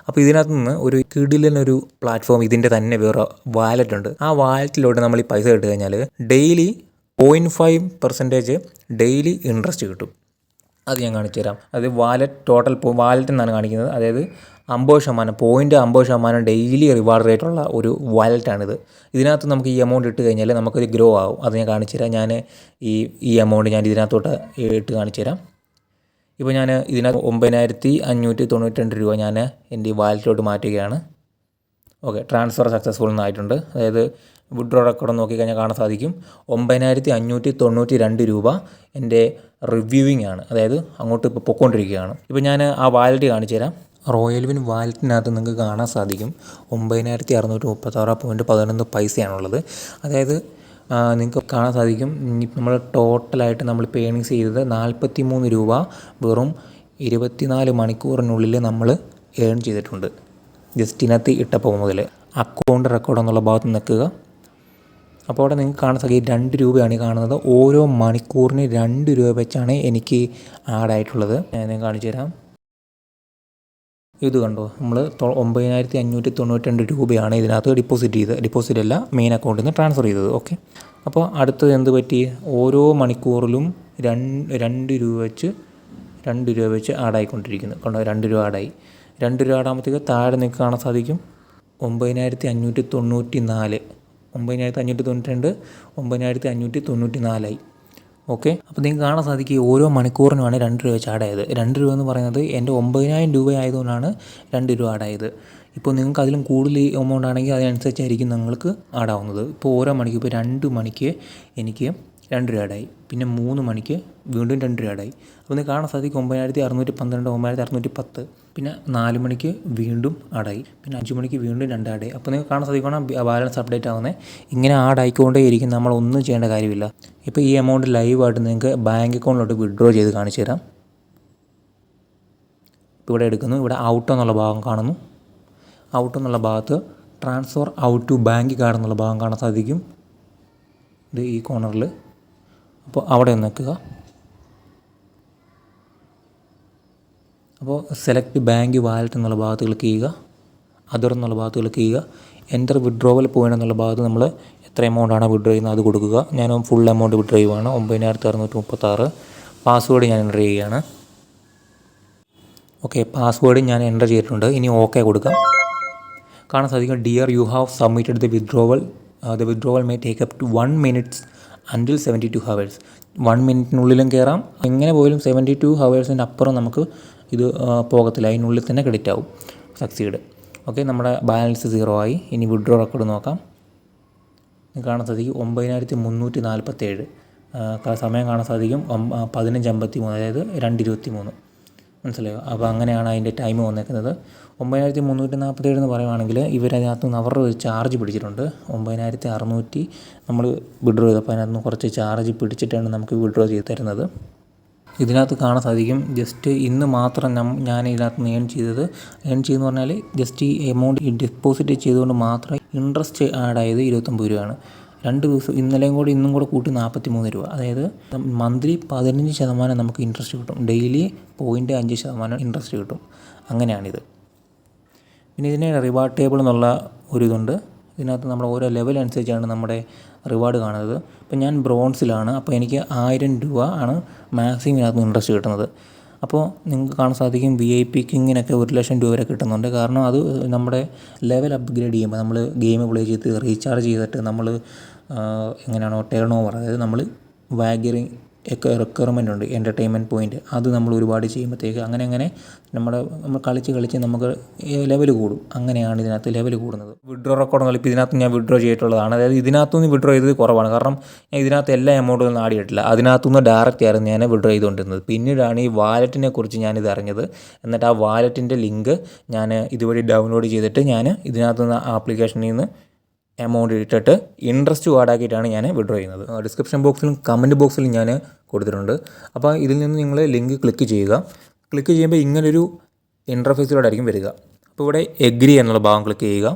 അപ്പോൾ ഇതിനകത്ത് നിന്ന് ഒരു കിടിലനൊരു പ്ലാറ്റ്ഫോം ഇതിൻ്റെ തന്നെ വേറെ വാലറ്റ് ഉണ്ട്. ആ വാലറ്റിലോട്ട് നമ്മൾ ഈ പൈസ ഇട്ട് കഴിഞ്ഞാൽ ഡെയിലി 0.5% ഡെയിലി ഇൻട്രസ്റ്റ് കിട്ടും. അത് ഞാൻ കാണിച്ചു തരാം. അത് വാലറ്റ് എന്നാണ് കാണിക്കുന്നത്. അതായത് 50% ഡെയിലി റിവാർഡ് റേറ്റുള്ള ഒരു വാലറ്റാണിത്. ഇതിനകത്ത് നമുക്ക് ഈ എമൗണ്ട് ഇട്ട് കഴിഞ്ഞാൽ നമുക്കത് ഗ്രോ ആവും. അത് ഞാൻ കാണിച്ചു തരാം. ഞാൻ ഈ എമൗണ്ട് ഞാൻ ഇതിനകത്തോട്ട് ഇട്ട് കാണിച്ചു തരാം. ഇപ്പോൾ ഞാൻ ഇതിനകത്ത് 9592 രൂപ ഞാൻ എൻ്റെ ഈ വാലറ്റിലോട്ട് മാറ്റുകയാണ്. ഓക്കെ, ട്രാൻസ്ഫർ സക്സസ്ഫുൾ എന്നായിട്ടുണ്ട്. അതായത് വിഡ്രോ റെക്കോർഡ് നോക്കിക്കഴിഞ്ഞാൽ കാണാൻ സാധിക്കും 9592 രൂപ എൻ്റെ റിവ്യൂവിങ് ആണ്. അതായത് അങ്ങോട്ട് ഇപ്പോൾ പൊയ്ക്കൊണ്ടിരിക്കുകയാണ്. ഇപ്പോൾ ഞാൻ ആ വാലറ്റ് കാണിച്ചു തരാം. റോയൽ വിൻ വാലറ്റിനകത്ത് നിങ്ങൾക്ക് കാണാൻ സാധിക്കും 9636.11 പൈസയാണുള്ളത്. അതായത് നിങ്ങൾക്ക് കാണാൻ സാധിക്കും നമ്മൾ ടോട്ടലായിട്ട് നമ്മളിപ്പോൾ ഏണിങ്സ് ചെയ്തത് 43 രൂപ വെറും 24 മണിക്കൂറിനുള്ളിൽ നമ്മൾ ഏൺ ചെയ്തിട്ടുണ്ട്. ജസ്റ്റ് ഇതിനകത്ത് ഇട്ടപ്പോൾ മുതൽ അക്കൗണ്ട് റെക്കോർഡ് എന്നുള്ള ഭാഗത്ത് നിൽക്കുക. അപ്പോൾ അവിടെ നിങ്ങൾക്ക് കാണാൻ സാധിക്കും 2 രൂപയാണ് കാണുന്നത്. ഓരോ മണിക്കൂറിന് 2 രൂപ വെച്ചാണ് എനിക്ക് ആഡായിട്ടുള്ളത്. ഞാൻ കാണിച്ചു തരാം. ഇത് കണ്ടോ, നമ്മൾ 9592 രൂപയാണ് ഇതിനകത്ത് ഡിപ്പോസിറ്റ് അല്ല, മെയിൻ അക്കൗണ്ടിൽ നിന്ന് ട്രാൻസ്ഫർ ചെയ്തത്. ഓക്കെ, അപ്പോൾ അടുത്തത് എന്ത് പറ്റി, ഓരോ മണിക്കൂറിലും 2 രൂപ വെച്ച് ആഡായിക്കൊണ്ടിരിക്കുന്നു. കണ്ടോ, 2 രൂപ ആഡായി. 2 രൂപ ആടാകുമ്പോഴത്തേക്ക് താഴെ നിങ്ങൾക്ക് കാണാൻ സാധിക്കും 9594, 9592, 9594 ഓക്കെ. അപ്പോൾ നിങ്ങൾക്ക് കാണാൻ സാധിക്കും ഓരോ മണിക്കൂറിനുമാണ് 2 രൂപ വെച്ച് ആഡായത്. 2 രൂപ എന്ന് പറയുന്നത് എൻ്റെ 9000 രൂപ ആയതുകൊണ്ടാണ് 2 രൂപ ആഡായത്. ഇപ്പോൾ നിങ്ങൾക്ക് അതിലും കൂടുതൽ എമൗണ്ട് ആണെങ്കിൽ അതിനനുസരിച്ചായിരിക്കും നിങ്ങൾക്ക് ആഡാവുന്നത്. ഇപ്പോൾ ഓരോ മണിക്ക്, ഇപ്പോൾ 2 മണിക്ക് എനിക്ക് 2 രൂപ ആഡായി, പിന്നെ 3 മണിക്ക് വീണ്ടും 2 രൂപ ആഡായി. അപ്പോൾ നിങ്ങൾക്ക് കാണാൻ സാധിക്കും 9612, 9610, പിന്നെ 4 മണിക്ക് വീണ്ടും ആഡായി, പിന്നെ 5 മണിക്ക് വീണ്ടും 2 ആഡായി. അപ്പോൾ നിങ്ങൾക്ക് കാണാൻ സാധിക്കണം ബാലൻസ് അപ്ഡേറ്റ് ആവുന്നത്. ഇങ്ങനെ ആഡായിക്കൊണ്ടേ ഇരിക്കും, നമ്മളൊന്നും ചെയ്യേണ്ട കാര്യമില്ല. ഇപ്പോൾ ഈ എമൗണ്ട് ലൈവായിട്ട് നിങ്ങൾക്ക് ബാങ്ക് അക്കൗണ്ടിലോട്ട് വിഡ്രോ ചെയ്ത് കാണിച്ചു തരാം. ഇപ്പോൾ ഇവിടെ എടുക്കുന്നു, ഇവിടെ ഔട്ട് എന്നുള്ള ഭാഗം കാണുന്നു. ഔട്ട് എന്നുള്ള ഭാഗത്ത് transfer out to bank card എന്നുള്ള ഭാഗം കാണാൻ സാധിക്കും, ഇത് ഈ കോർണറിൽ. അപ്പോൾ അവിടെ ഒന്ന് നിൽക്കുക. അപ്പോൾ സെലക്ട് ബാങ്ക് വാലറ്റ് എന്നുള്ള ഭാഗത്ത് ക്ലിക്ക് ചെയ്യുക, അതർ എന്നുള്ള ഭാഗത്ത് ക്ലിക്ക് ചെയ്യുക. എൻ്റർ വിഡ്രോവൽ പോയിൻ്റ് എന്നുള്ള ഭാഗത്ത് നമ്മൾ എത്ര എമൗണ്ടാണ് വിഡ്രോ ചെയ്യുന്നത് അത് കൊടുക്കുക. ഞാൻ ഫുൾ എമൗണ്ട് വിഡ്രോ ചെയ്യുകയാണ്, 9636. പാസ്വേഡ് ഞാൻ എൻ്റർ ചെയ്യുകയാണ്. ഓക്കെ, പാസ്വേഡ് ഞാൻ എൻ്റർ ചെയ്തിട്ടുണ്ട്. ഇനി ഓക്കെ കൊടുക്കാം. കാണാൻ സാധിക്കും dear you have submitted the withdrawal may take up to 1 minute until 72 hours. 1 മിനിറ്റിനുള്ളിലും കയറാം, എങ്ങനെ പോലും 72 ഹവേഴ്സിൻ്റെ അപ്പുറം നമുക്ക് ഇത് പോകത്തില്ല, അതിനുള്ളിൽ തന്നെ ക്രെഡിറ്റ് ആവും. സക്സീഡ്. ഓക്കെ, നമ്മുടെ ബാലൻസ് 0 ആയി. ഇനി വിഡ്രോ റെക്കോർഡ് നോക്കാം. കാണാൻ സാധിക്കും 9347. സമയം കാണാൻ സാധിക്കും 15:53, അതായത് 2:23. മനസ്സിലായോ? അപ്പോൾ അങ്ങനെയാണ് അതിൻ്റെ ടൈം വന്നേക്കുന്നത്. 9347 എന്ന് പറയുവാണെങ്കിൽ ഇവരതിനകത്ത് നിന്ന് അവരുടെ ഒരു ചാർജ് പിടിച്ചിട്ടുണ്ട്. 9600 നമ്മൾ വിഡ്രോ ചെയ്തപ്പോൾ അതിനകത്ത് നിന്ന് കുറച്ച് ചാർജ് പിടിച്ചിട്ടാണ് നമുക്ക് വിഡ്രോ ചെയ്ത് തരുന്നത്. ഇതിനകത്ത് കാണാൻ സാധിക്കും ജസ്റ്റ് ഇന്ന് മാത്രം ഞാൻ ഇതിനകത്ത് നിന്ന് ഏൺ ചെയ്തെന്ന് പറഞ്ഞാൽ ജസ്റ്റ് ഈ എമൗണ്ട് ഡെപ്പോസിറ്റ് ചെയ്തുകൊണ്ട് മാത്രം ഇൻട്രസ്റ്റ് ആഡായത് 29 രൂപയാണ്. 2 ദിവസം ഇന്നലെയും കൂടി ഇന്നും കൂടെ കൂട്ടി 43 രൂപ. അതായത് മന്ത്ലി 15% നമുക്ക് ഇൻട്രസ്റ്റ് കിട്ടും, ഡെയിലി 0.5% ഇൻട്രസ്റ്റ് കിട്ടും. അങ്ങനെയാണിത്. പിന്നെ ഇതിന് റിവാർഡ് ടേബിൾ എന്നുള്ള ഒരിതുണ്ട്. ഇതിനകത്ത് നമ്മൾ ഓരോ ലെവൽ അനുസരിച്ചാണ് നമ്മുടെ റിവാർഡ് കാണുന്നത്. ഇപ്പം ഞാൻ ബ്രോൺസിലാണ്, അപ്പോൾ എനിക്ക് 1000 രൂപ ആണ് മാക്സിമം ഇതിനകത്ത് ഇൻട്രസ്റ്റ് കിട്ടുന്നത്. അപ്പോൾ നിങ്ങൾക്ക് കാണാൻ സാധിക്കും VIP കിങ്ങിനൊക്കെ 1,00,000 രൂപ വരെ കിട്ടുന്നുണ്ട്. കാരണം അത് നമ്മുടെ ലെവൽ അപ്ഗ്രേഡ് ചെയ്യുമ്പോൾ നമ്മൾ ഗെയിം പ്ലേ ചെയ്ത് റീചാർജ് ചെയ്തിട്ട് നമ്മൾ എങ്ങനെയാണോ ടേൺ ഓവർ, അതായത് നമ്മൾ വാഗറിങ് ഒക്കെ റിക്വയർമെൻ്റ് ഉണ്ട്, എൻ്റർടൈൻമെൻറ്റ് പോയിൻറ്റ്, അത് നമ്മൾ ഒരുപാട് ചെയ്യുമ്പോഴത്തേക്ക് അങ്ങനെ നമ്മൾ കളിച്ച് നമുക്ക് ലെവൽ കൂടും. അങ്ങനെയാണ് ഇതിനകത്ത് ലെവൽ കൂടുന്നത്. വിഡ്രോ റെക്കോർഡ് ഇപ്പോൾ ഇതിനകത്ത് ഞാൻ വിഡ്രോ ചെയ്തിട്ടുള്ളതാണ്. അതായത് ഇതിനകത്തുനിന്ന് വിഡ്രോ ചെയ്തത് കുറവാണ്, കാരണം ഞാൻ ഇതിനകത്ത് എല്ലാ എമൗണ്ടും ആടിയിട്ടില്ല. അതിനകത്തുനിന്ന് ഡയറക്റ്റ് ആയിരുന്നു ഞാൻ വിഡ്രോ ചെയ്തുകൊണ്ടിരുന്നത്. പിന്നീടാണ് ഈ വാലറ്റിനെ കുറിച്ച് ഞാനിത് അറിഞ്ഞത്. എന്നിട്ട് ആ വാലറ്റിൻ്റെ ലിങ്ക് ഞാൻ ഇതുവഴി ഡൗൺലോഡ് ചെയ്തിട്ട് ഞാൻ ഇതിനകത്തുനിന്ന് ആപ്ലിക്കേഷനിൽ നിന്ന് എമൗണ്ട് ഇട്ടിട്ട് ഇൻട്രസ്റ്റ് ആഡാക്കിയിട്ടാണ് ഞാൻ വിഡ്രോ ചെയ്യുന്നത്. ഡിസ്ക്രിപ്ഷൻ ബോക്സിലും കമൻറ്റ് ബോക്സിലും ഞാൻ കൊടുത്തിട്ടുണ്ട്. അപ്പോൾ ഇതിൽ നിന്ന് നിങ്ങൾ ലിങ്ക് ക്ലിക്ക് ചെയ്യുക. ക്ലിക്ക് ചെയ്യുമ്പോൾ ഇങ്ങനൊരു ഇൻ്റർഫേസിലോട്ടായിരിക്കും വരിക. അപ്പോൾ ഇവിടെ എഗ്രി എന്നുള്ള ഭാഗം ക്ലിക്ക് ചെയ്യുക.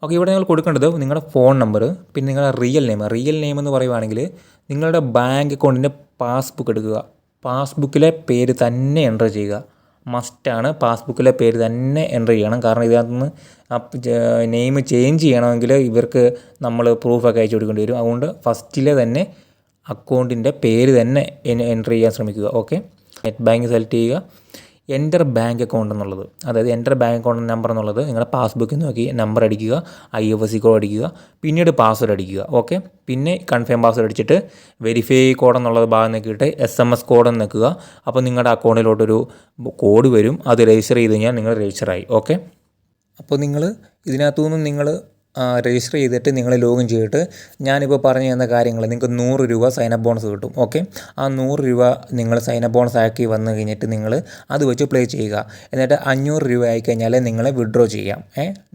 ഓക്കെ, ഇവിടെ നിങ്ങൾ കൊടുക്കേണ്ടത് നിങ്ങളുടെ ഫോൺ നമ്പർ, പിന്നെ നിങ്ങളുടെ റിയൽ നെയിം എന്ന് പറയുവാണെങ്കിൽ നിങ്ങളുടെ ബാങ്ക് അക്കൗണ്ടിൻ്റെ പാസ്ബുക്ക് എടുക്കുക. പാസ്ബുക്കിലെ പേര് തന്നെ എൻ്റർ ചെയ്യുക. മസ്റ്റാണ്, പാസ്ബുക്കിലെ പേര് തന്നെ എൻ്റർ ചെയ്യണം. കാരണം ഇതിനകത്തുനിന്ന് നെയിം ചേഞ്ച് ചെയ്യണമെങ്കിൽ ഇവർക്ക് നമ്മൾ പ്രൂഫൊക്കെ അയച്ചു കൊടുക്കേണ്ടി വരും. അതുകൊണ്ട് ഫസ്റ്റിലെ തന്നെ അക്കൗണ്ടിൻ്റെ പേര് തന്നെ എൻ്റർ ചെയ്യാൻ ശ്രമിക്കുക. ഓക്കെ, നെറ്റ് ബാങ്ക് സെലക്ട് ചെയ്യുക. എൻ്റർ ബാങ്ക് അക്കൗണ്ട് എന്നുള്ളത്, അതായത് എൻ്റർ ബാങ്ക് അക്കൗണ്ട് നമ്പർ എന്നുള്ളത് നിങ്ങളുടെ പാസ്ബുക്കിൽ നോക്കി നമ്പർ അടിക്കുക, IFSC കോഡ് അടിക്കുക, പിന്നീട് പാസ്വേഡ് അടിക്കുക. ഓക്കെ, പിന്നെ കൺഫേം പാസ്വേഡ് അടിച്ചിട്ട് വെരിഫൈ കോഡ് എന്നുള്ളത് ഭാഗം നോക്കിയിട്ട് SMS കോഡ് എന്ന് നിൽക്കുക. അപ്പോൾ നിങ്ങളുടെ അക്കൗണ്ടിലോട്ടൊരു കോഡ് വരും, അത് രജിസ്റ്റർ ചെയ്ത് കഴിഞ്ഞാൽ നിങ്ങൾ രജിസ്റ്ററായി. ഓക്കെ, അപ്പോൾ നിങ്ങൾ ഇതിനകത്തുനിന്ന് നിങ്ങൾ രജിസ്റ്റർ ചെയ്തിട്ട് നിങ്ങൾ ലോഗിൻ ചെയ്തിട്ട് ഞാനിപ്പോൾ പറഞ്ഞു തന്ന കാര്യങ്ങൾ നിങ്ങൾക്ക് 100 രൂപ സൈനപ്പ് ബോണസ് കിട്ടും. ഓക്കെ, ആ 100 രൂപ നിങ്ങൾ സൈനപ്പ് ബോണസ് ആക്കി വന്നു കഴിഞ്ഞിട്ട് നിങ്ങൾ അത് വെച്ച് പ്ലേ ചെയ്യുക. എന്നിട്ട് 500 രൂപ ആയിക്കഴിഞ്ഞാൽ നിങ്ങൾ വിഡ്രോ ചെയ്യാം.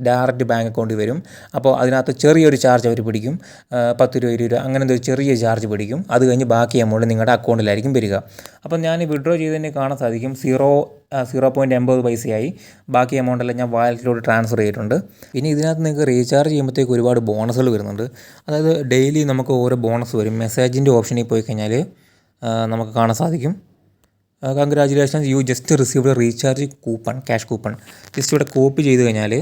ഡയറക്റ്റ് ബാങ്ക് അക്കൗണ്ടിൽ വരും. അപ്പോൾ അതിനകത്ത് ചെറിയൊരു ചാർജ് അവർ പിടിക്കും, 10 രൂപ 20 രൂപ അങ്ങനെ ഒരു ചെറിയ ചാർജ് പിടിക്കും. അത് കഴിഞ്ഞ് ബാക്കി എമൗണ്ട് നിങ്ങളുടെ അക്കൗണ്ടിലായിരിക്കും വരിക. അപ്പം ഞാൻ വിഡ്രോ ചെയ്തതിന് കാണാൻ സാധിക്കും 0.80 പൈസയായി. ബാക്കി എമൗണ്ടെല്ലാം ഞാൻ വാലറ്റിലോട്ട് ട്രാൻസ്ഫർ ചെയ്തിട്ടുണ്ട്. ഇനി ഇതിനകത്ത് നിങ്ങൾക്ക് റീചാർജ് ചെയ്യുമ്പോഴത്തേക്ക് ഒരുപാട് ബോണസുകൾ വരുന്നുണ്ട്. അതായത് ഡെയിലി നമുക്ക് ഓരോ ബോണസ് വരും. മെസ്സേജിൻ്റെ ഓപ്ഷനിൽ പോയി കഴിഞ്ഞാൽ നമുക്ക് കാണാൻ സാധിക്കും congratulations, you just received recharge coupon, cash coupon. Just ഇവിടെ കോപ്പി ചെയ്ത് കഴിഞ്ഞാൽ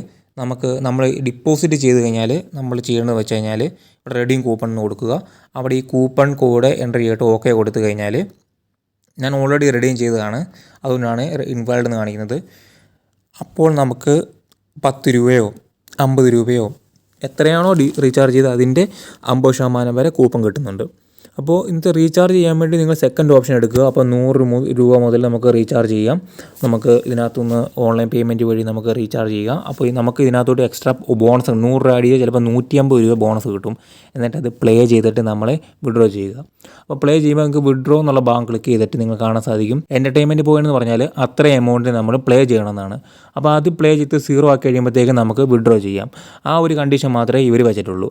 നമ്മൾ ഡിപ്പോസിറ്റ് ചെയ്ത് കഴിഞ്ഞാൽ നമ്മൾ ചെയ്യേണ്ടത് വെച്ച് കഴിഞ്ഞാൽ ഇവിടെ റെഡീം കൂപ്പൺ എന്ന് കൊടുക്കുക. അവിടെ ഈ കൂപ്പൺ കോഡ് എൻ്റർ ചെയ്തിട്ട് ഓക്കെ കൊടുത്തു കഴിഞ്ഞാൽ, ഞാൻ ഓൾറെഡി റെഡീം ചെയ്തതാണ്, അതുകൊണ്ടാണ് ഇൻവാലിഡ് എന്ന് കാണിക്കുന്നത്. അപ്പോൾ നമുക്ക് 10 രൂപയോ 50 രൂപയോ എത്രയാണോ റീചാർജ് ചെയ്ത് അതിൻ്റെ 50% വരെ കൂപ്പൺ കിട്ടുന്നുണ്ട്. അപ്പോൾ ഇന്നത്തെ റീചാർജ് ചെയ്യാൻ വേണ്ടി നിങ്ങൾ സെക്കൻഡ് ഓപ്ഷൻ എടുക്കുക. അപ്പോൾ 100 രൂപ മുതൽ നമുക്ക് റീചാർജ് ചെയ്യാം. നമുക്ക് ഇതിനകത്തുനിന്ന് ഓൺലൈൻ പേയ്മെൻറ്റ് വഴി നമുക്ക് റീചാർജ് ചെയ്യാം. അപ്പോൾ നമുക്ക് ഇതിനകത്തോട്ട് എക്സ്ട്രാ ബോണസ് 100 രൂപ ആഡ് ചെയ്യുക, ചിലപ്പോൾ 150 രൂപ ബോണസ് കിട്ടും. എന്നിട്ട് അത് പ്ലേ ചെയ്തിട്ട് നമ്മൾ വിഡ്രോ ചെയ്യുക. അപ്പോൾ പ്ലേ ചെയ്യുമ്പോൾ നിങ്ങൾക്ക് വിഡ്രോ എന്നുള്ള ഭാഗം ക്ലിക്ക് ചെയ്തിട്ട് നിങ്ങൾക്ക് കാണാൻ സാധിക്കും എൻ്റർടൈൻമെൻറ്റ് പോയിന്റ് എന്ന് പറഞ്ഞാൽ അത്ര എമൗണ്ട് നമ്മൾ പ്ലേ ചെയ്യണമെന്നാണ്. അപ്പോൾ അത് പ്ലേ ചെയ്ത് 0 ആക്കി കഴിയുമ്പോഴത്തേക്കും നമുക്ക് വിഡ്രോ ചെയ്യാം. ആ ഒരു കണ്ടീഷൻ മാത്രമേ ഇവർ വെച്ചിട്ടുള്ളൂ.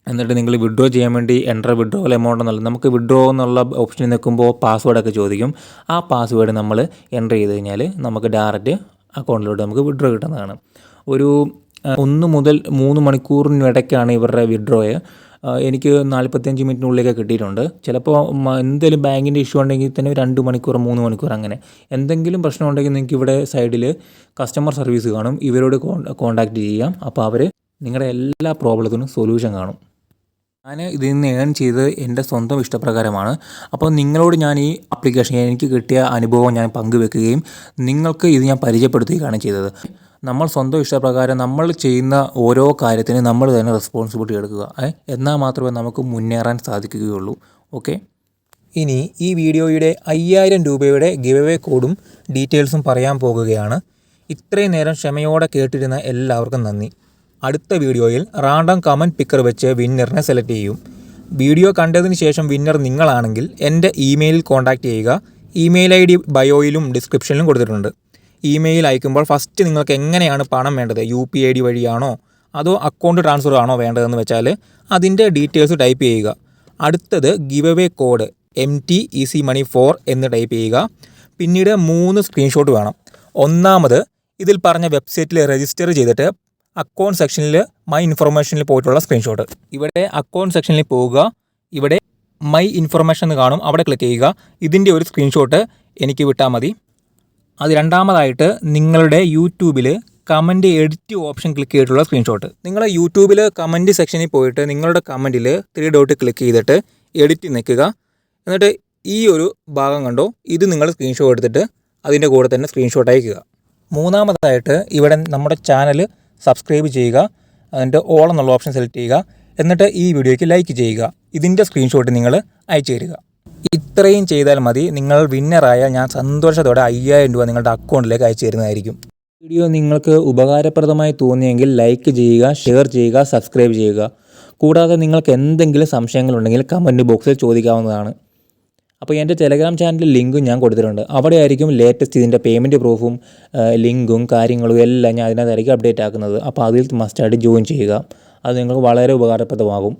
എന്നിട്ട് നിങ്ങൾ വിഡ്രോ ചെയ്യാൻ വേണ്ടി എൻ്റർ വിഡ്രോവൽ എമൗണ്ട് എന്നുള്ള നമുക്ക് വിഡ്രോ എന്നുള്ള ഓപ്ഷനിൽ നിൽക്കുമ്പോൾ പാസ്വേഡൊക്കെ ചോദിക്കും. ആ പാസ്വേഡ് നമ്മൾ എൻ്റർ ചെയ്ത് കഴിഞ്ഞാൽ നമുക്ക് ഡയറക്റ്റ് അക്കൗണ്ടിലോട്ട് നമുക്ക് വിഡ്രോ കിട്ടുന്നതാണ്. ഒരു 1 മുതൽ 3 മണിക്കൂറിനിടയ്ക്കാണ് ഇവരുടെ വിഡ്രോയെ. എനിക്ക് 45 മിനിറ്റിനുള്ളിലൊക്കെ കിട്ടിയിട്ടുണ്ട്. ചിലപ്പോൾ എന്തെങ്കിലും ബാങ്കിൻ്റെ ഇഷ്യൂ ഉണ്ടെങ്കിൽ തന്നെ 2 മണിക്കൂർ 3 മണിക്കൂർ അങ്ങനെ എന്തെങ്കിലും പ്രശ്നം ഉണ്ടെങ്കിൽ നിങ്ങൾക്ക് ഇവിടെ സൈഡിൽ കസ്റ്റമർ സർവീസ് കാണും, ഇവരോട് കോൺടാക്റ്റ് ചെയ്യാം. അപ്പോൾ അവർ നിങ്ങളുടെ എല്ലാ പ്രോബ്ലത്തിനും സൊല്യൂഷൻ കാണും. ഞാൻ ഇതിൽ നിന്ന് ഏൺ ചെയ്തത് എൻ്റെ സ്വന്തം ഇഷ്ടപ്രകാരമാണ്. അപ്പോൾ നിങ്ങളോട് ഞാൻ ഈ ആപ്ലിക്കേഷൻ എനിക്ക് കിട്ടിയ അനുഭവം ഞാൻ പങ്കുവെക്കുകയും നിങ്ങൾക്ക് ഇത് ഞാൻ പരിചയപ്പെടുത്തുകയാണ് ചെയ്തത്. നമ്മൾ സ്വന്തം ഇഷ്ടപ്രകാരം നമ്മൾ ചെയ്യുന്ന ഓരോ കാര്യത്തിന് നമ്മൾ തന്നെ റെസ്പോൺസിബിലിറ്റി എടുക്കുക. എന്നാൽ മാത്രമേ നമുക്ക് മുന്നേറാൻ സാധിക്കുകയുള്ളൂ. ഓക്കെ, ഇനി ഈ വീഡിയോയുടെ 5000 രൂപയുടെ ഗിവ് അവേ കോഡും ഡീറ്റെയിൽസും പറയാൻ പോകുകയാണ്. ഇത്രയും നേരം ക്ഷമയോടെ കേട്ടിരുന്ന എല്ലാവർക്കും നന്ദി. അടുത്ത വീഡിയോയിൽ റാൻഡം കമൻറ്റ് പിക്കർ വെച്ച് വിന്നറിനെ സെലക്ട് ചെയ്യും. വീഡിയോ കണ്ടതിന് ശേഷം വിന്നർ നിങ്ങളാണെങ്കിൽ എൻ്റെ ഇമെയിലിൽ കോൺടാക്റ്റ് ചെയ്യുക. ഇമെയിൽ ID ബയോയിലും ഡിസ്ക്രിപ്ഷനിലും കൊടുത്തിട്ടുണ്ട്. ഇമെയിൽ അയക്കുമ്പോൾ ഫസ്റ്റ് നിങ്ങൾക്ക് എങ്ങനെയാണ് പണം വേണ്ടത്, UPI വഴിയാണോ അതോ അക്കൗണ്ട് ട്രാൻസ്ഫർ ആണോ വേണ്ടതെന്ന് വെച്ചാൽ അതിൻ്റെ ഡീറ്റെയിൽസ് ടൈപ്പ് ചെയ്യുക. അടുത്തത് ഗിവ് അവേ കോഡ് MTEasyMoney4 എന്ന് ടൈപ്പ് ചെയ്യുക. പിന്നീട് 3 സ്ക്രീൻഷോട്ട് വേണം. ഒന്നാമത് ഇതിൽ പറഞ്ഞ വെബ്സൈറ്റിൽ രജിസ്റ്റർ ചെയ്തിട്ട് അക്കൗണ്ട് സെക്ഷനിൽ മൈ ഇൻഫർമേഷനിൽ പോയിട്ടുള്ള സ്ക്രീൻഷോട്ട്. ഇവിടെ അക്കൗണ്ട് സെക്ഷനിൽ പോവുക, ഇവിടെ മൈ ഇൻഫർമേഷൻ എന്ന് കാണും, അവിടെ ക്ലിക്ക് ചെയ്യുക. ഇതിൻ്റെ ഒരു സ്ക്രീൻഷോട്ട് എനിക്ക് വിട്ടാൽ മതി. അത് രണ്ടാമതായിട്ട് നിങ്ങളുടെ യൂട്യൂബിൽ കമൻറ്റ് എഡിറ്റ് ഓപ്ഷൻ ക്ലിക്ക് ചെയ്തിട്ടുള്ള സ്ക്രീൻഷോട്ട്. നിങ്ങൾ യൂട്യൂബിൽ കമൻറ്റ് സെക്ഷനിൽ പോയിട്ട് നിങ്ങളുടെ കമൻറ്റിൽ 3 ഡോട്ട് ക്ലിക്ക് ചെയ്തിട്ട് എഡിറ്റ് നിൽക്കുക. എന്നിട്ട് ഈ ഒരു ഭാഗം കണ്ടോ, ഇത് നിങ്ങൾ സ്ക്രീൻഷോട്ട് എടുത്തിട്ട് അതിൻ്റെ കൂടെ തന്നെ സ്ക്രീൻഷോട്ട് അയക്കുക. മൂന്നാമതായിട്ട് ഇവിടെ നമ്മുടെ ചാനൽ സബ്സ്ക്രൈബ് ചെയ്യുക, എന്നിട്ട് ഓൾ എന്നുള്ള ഓപ്ഷൻ സെലക്ട് ചെയ്യുക. എന്നിട്ട് ഈ വീഡിയോയ്ക്ക് ലൈക്ക് ചെയ്യുക. ഇതിൻ്റെ സ്ക്രീൻഷോട്ട് നിങ്ങൾ അയച്ചു തരിക. ഇത്രയും ചെയ്താൽ മതി. നിങ്ങൾ വിന്നറായാൽ ഞാൻ സന്തോഷത്തോടെ 5000 രൂപ നിങ്ങളുടെ അക്കൗണ്ടിലേക്ക് അയച്ചു തരുന്നതായിരിക്കും. വീഡിയോ നിങ്ങൾക്ക് ഉപകാരപ്രദമായി തോന്നിയെങ്കിൽ ലൈക്ക് ചെയ്യുക, ഷെയർ ചെയ്യുക, സബ്സ്ക്രൈബ് ചെയ്യുക. കൂടാതെ നിങ്ങൾക്ക് എന്തെങ്കിലും സംശയങ്ങളുണ്ടെങ്കിൽ കമൻറ്റ് ബോക്സിൽ ചോദിക്കാവുന്നതാണ്. അപ്പോൾ എൻ്റെ ടെലഗ്രാം ചാനലിൽ ലിങ്കും ഞാൻ കൊടുത്തിട്ടുണ്ട്. അവിടെ ആയിരിക്കും ലേറ്റസ്റ്റ് ഇതിൻ്റെ പേയ്മെൻറ്റ് പ്രൂഫും ലിങ്കും കാര്യങ്ങളും എല്ലാം ഞാൻ അതിനകത്തായിരിക്കും അപ്ഡേറ്റ് ആക്കുന്നത്. അപ്പോൾ അതിൽ മസ്റ്റായിട്ട് ജോയിൻ ചെയ്യുക. അത് നിങ്ങൾക്ക് വളരെ ഉപകാരപ്രദമാകും.